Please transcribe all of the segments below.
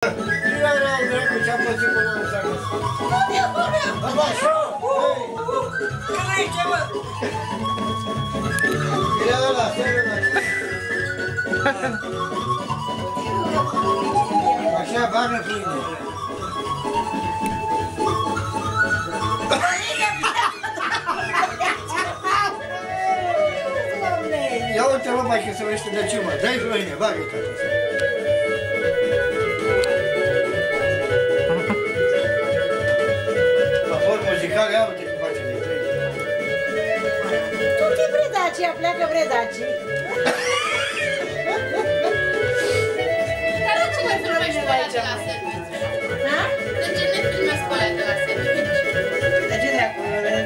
Ia rău, dracu, ce-a pățit până nu s-a găsit. Bă, așa! Care-i ce, mă? Ia ăla, stai ăla. Așa, bagă plină. Ia uite, mă, mai că se vește de ce, mă. Dai florile, bagă-i tata. Muzicale, ia uite cum face de trei. Tu-te Bredacii, pleacă Bredacii. Dar de ce ne filmești pe ăla de la serviciu? Da? De ce ne filmești pe ăla de la serviciu? De ce dracu?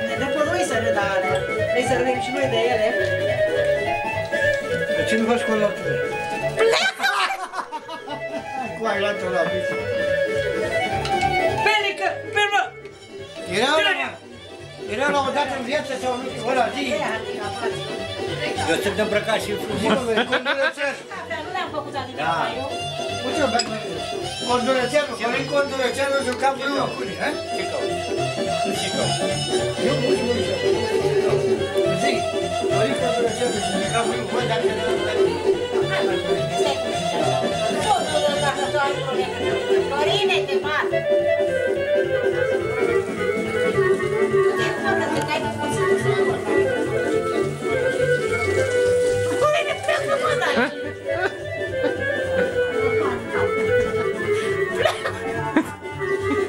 Ne dă pe noi să râdă alea. Vrei să râdem și noi de ele? De ce nu faci cu ăla tu? Pleacă! Cu ai luat-o la bici. Pelică! Pelmă! Era la o dată în viață sau nu? Ăla, zi! Eu sunt îmbrăcat și frumos. Condurețean! Nu le-am făcut atâtea ca eu. Uite, Condurețeanu, Florin Condurețeanu jucam cu locuri, ha? Ce cauți? Ce cauți? Eu nu știu ce cauți. Zi! Florin Condurețeanu jucam cu locuri, dacă nu Florine, te bat! Florine, pleacă, mă, dar!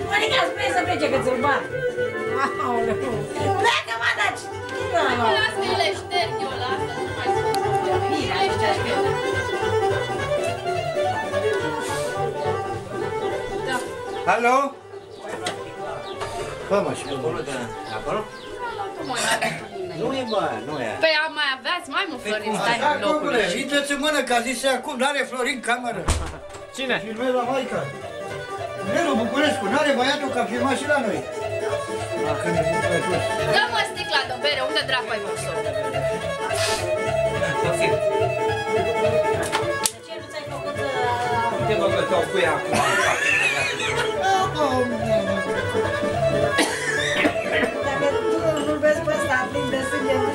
Monica, spune să plece, că ți-l bat! Pleacă, mă, dar! Lasă că le șterg eu, lasă, nu mai spun. Bine, așa știu. Alo? Bă, mă, și acolo? Nu e, bă, nu e. Păi mai aveați mai mult Florin, stai în locul. Intră-ți în mână, că a zis acum, n-are Florin cameră. Cine? Filmez la Maica. Nelu Bucurescu, n-are băiatul că a filmat și la noi. Dă-mă sticla de bere, unde dracu ai pus-o? De ce nu ți-ai făcut... Uite mă că stau cu ea acum. Dacă tu îl vezi pe ăsta plin de sânge, nu